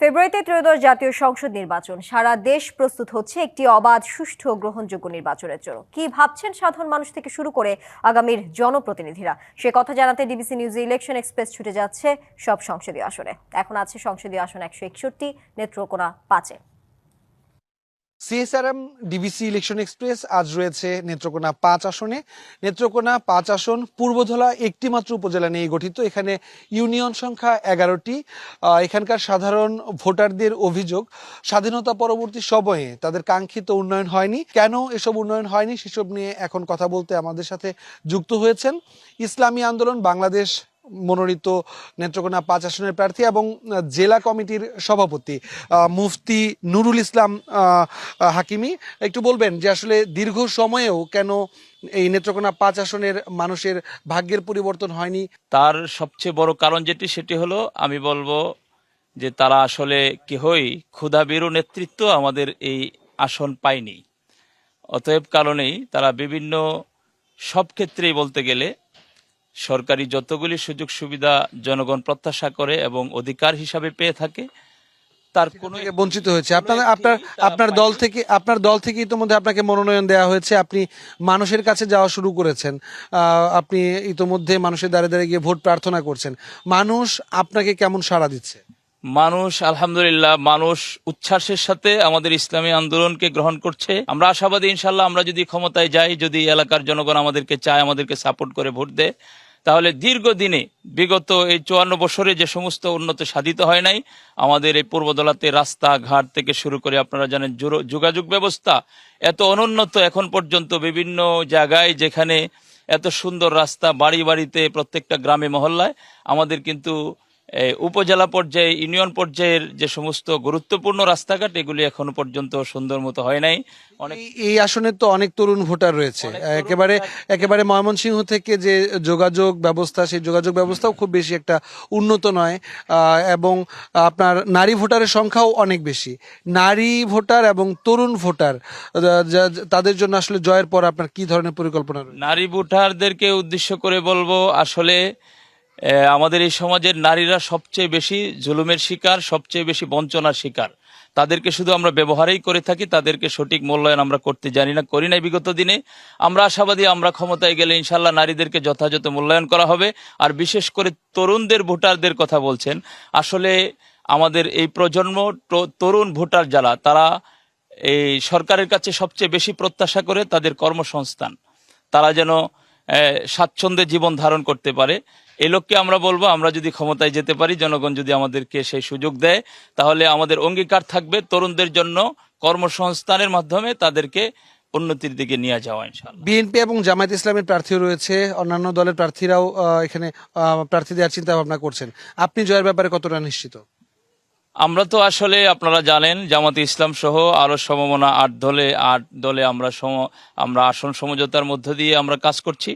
ফেব্রুয়ারিতে ত্রয়োদশ জাতীয় সংসদ নির্বাচন। সারা দেশ প্রস্তুত হচ্ছে একটি অবাধ, সুষ্ঠু ও গ্রহণযোগ্য নির্বাচনের জন্য। কি ভাবছেন সাধারণ মানুষ থেকে শুরু করে আগামীর জনপ্রতিনিধিরা, সে কথা জানাতে ডিবিসি নিউজে ইলেকশন এক্সপ্রেস ছুটে যাচ্ছে সব সংসদীয় আসনে। এখন আছে সংসদীয় আসন 161, নেত্রকোনা 5-এ। সিএসআরএম ডিবিসি ইলেকশন এক্সপ্রেস আজ রয়েছে নেত্রকোনা 5 আসনে। নেত্রকোনা 5 আসন পূর্বধলা একটি মাত্র উপজেলা নিয়ে গঠিত। এখানে ইউনিয়ন সংখ্যা 11টি। এখানকার সাধারণ ভোটারদের অভিযোগ, স্বাধীনতা পরবর্তী সময়ে তাদের কাঙ্ক্ষিত উন্নয়ন হয়নি। কেন এসব উন্নয়ন হয়নি সেসব নিয়ে এখন কথা বলতে আমাদের সাথে যুক্ত হয়েছেন ইসলামী আন্দোলন বাংলাদেশ মনোনীত নেত্রকোনা 5 আসনের প্রার্থী এবং জেলা কমিটির সভাপতি মুফতি নুরুল ইসলাম হাকিমি। একটু বলবেন যে আসলে দীর্ঘ সময়েও কেন এই নেত্রকোনা 5 আসনের মানুষের ভাগ্যের পরিবর্তন হয়নি? তার সবচেয়ে বড় কারণ সেটি হলো, আমি বলবো যে তারা আসলে কেহই ক্ষুধাভীরু নেতৃত্ব আমাদের এই আসন পায়নি। অতএব কারণেই তারা বিভিন্ন সব ক্ষেত্রেই বলতে গেলে সরকারি যতগুলি সুযোগ সুবিধা জনগণ প্রত্যাশা করে এবং অধিকার হিসাবে পেয়ে থাকে, তার কোনো বঞ্চিত হয়েছে। আপনার দল থেকে ইতোমধ্যে আপনাকে মনোনয়ন দেওয়া হয়েছে, আপনি মানুষের কাছে যাওয়া শুরু করেছেন, আপনি ইতোমধ্যে মানুষের দ্বারে দ্বারে গিয়ে ভোট প্রার্থনা করছেন। মানুষ আপনাকে কেমন সাড়া দিচ্ছে? মানুষ আলহামদুলিল্লাহ, মানুষ উচ্ছ্বাসের সাথে আমাদের ইসলামী আন্দোলনকে গ্রহণ করছে। আমরা আশাবাদী ইনশাল্লাহ, আমরা যদি ক্ষমতায় যাই, যদি এলাকার জনগণ আমাদেরকে চায়, আমাদেরকে সাপোর্ট করে ভোট দেয়, তাহলে দীর্ঘদিনে বিগত এই 54 বছরে যে সমস্ত উন্নতি সাধিত হয় নাই, আমাদের এই পূর্বদলাতে রাস্তাঘাট থেকে শুরু করে আপনারা জানেন যোগাযোগ ব্যবস্থা এত অনুন্নত এখন পর্যন্ত, বিভিন্ন জায়গায় যেখানে এত সুন্দর রাস্তা, বাড়ি বাড়িতে প্রত্যেকটা গ্রামে মহল্লায় আমাদের কিন্তু উপজেলা পর্যায়ে, ইউনিয়ন পর্যায়ের যে সমস্ত গুরুত্বপূর্ণ রাস্তাঘাট, এগুলি এখনো পর্যন্ত সুন্দর মতো হয় নাই। এই আসনে তো অনেক তরুণ ভোটার রয়েছে। একেবারে ময়মনসিংহ থেকে যে যোগাযোগ ব্যবস্থা, সেই যোগাযোগ ব্যবস্থাও খুব বেশি একটা উন্নত নয়, এবং আপনার নারী ভোটারের সংখ্যাও অনেক বেশি। নারী ভোটার এবং তরুণ ভোটার তাদের জন্য আসলে জয়ের পর আপনার কি ধরনের পরিকল্পনা রয়েছে? নারী ভোটারদেরকে উদ্দেশ্য করে বলবো, আসলে আমাদের এই সমাজের নারীরা সবচেয়ে বেশি জুলুমের শিকার, সবচেয়ে বেশি বঞ্চনার শিকার। তাদেরকে শুধু আমরা ব্যবহারই করে থাকি, তাদেরকে সঠিক মূল্যায়ন আমরা করতে জানি না, করি নাই বিগত দিনে। আমরা আশাবাদী, আমরা ক্ষমতায় গেলে ইনশাল্লাহ নারীদেরকে যথাযথ মূল্যায়ন করা হবে। আর বিশেষ করে তরুণদের ভোটারদের কথা বলছেন, আসলে আমাদের এই প্রজন্ম তরুণ ভোটার যারা, তারা এই সরকারের কাছে সবচেয়ে বেশি প্রত্যাশা করে তাদের কর্মসংস্থান, তারা যেন স্বাচ্ছন্দ্যে জীবন ধারণ করতে পারে। এই লক্ষ্যে আমরা বলবো, আমরা যদি ক্ষমতায় যেতে পারি, জনগণ যদি আমাদেরকে সেই সুযোগ দেয়, তাহলে আমাদের অঙ্গীকার থাকবে তরুণদের জন্য কর্মসংস্থানের মাধ্যমে তাদেরকে উন্নতির দিকে নিয়ে যাওয়া ইনশাআল্লাহ। বিএনপি এবং জামায়াত ইসলামের প্রার্থীও রয়েছে, অন্যান্য দলের প্রার্থীরাও এখানে প্রার্থী দেওয়ার চিন্তা ভাবনা করছেন। আপনি জয়ের ব্যাপারে কতটা নিশ্চিত? আমরা তো আসলে আপনারা জানেন, জামাতে ইসলাম সহ আরো সমমনা 8 দলে আমরা আসন সমঝোতার মধ্য দিয়ে আমরা কাজ করছি।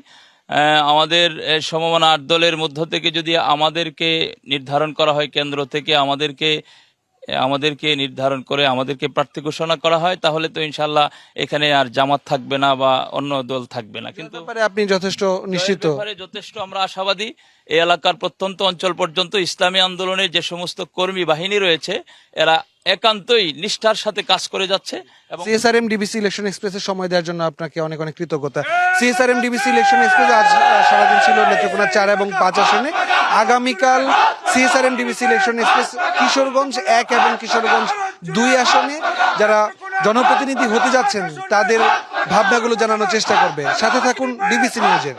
আমাদের সমমনা 8 দলের মধ্য থেকে যদি আমাদেরকে নির্ধারণ করা হয়, কেন্দ্র থেকে আমাদেরকে নির্ধারণ করে আমাদেরকে প্রার্থী ঘোষণা করা হয়, তাহলে তো ইনশাল্লাহ এখানে আর জামাত থাকবে না বা অন্য দল থাকবে না। কিন্তু আপনি যথেষ্ট নিশ্চিত? যথেষ্ট আমরা আশাবাদী। এই এলাকার প্রত্যন্ত অঞ্চল পর্যন্ত ইসলামী আন্দোলনের যে সমস্ত কর্মী বাহিনী রয়েছে, এরা একান্তই নিষ্ঠার সাথে কাজ করে যাচ্ছে। সিএসআরএম ডিবিসি ইলেকশন এক্সপ্রেসের সময় দেওয়ার জন্য আপনাকে অনেক অনেক কৃতজ্ঞতা। সিএসআরএম ডিবিসি ইলেকশন এক্সপ্রেস আজ সারাদিন ছিল নেত্রকোনা 4 এবং 5 আসনে। আগামীকাল CSRM DBC election express Kishoreganj 1 এবং কিশোরগঞ্জ 2 আসনে যারা জনপ্রতিনিধি হতে যাচ্ছেন তাদের ভাবনাগুলো জানানোর চেষ্টা করবে। সাথে থাকুন ডিবিসি নিউজের।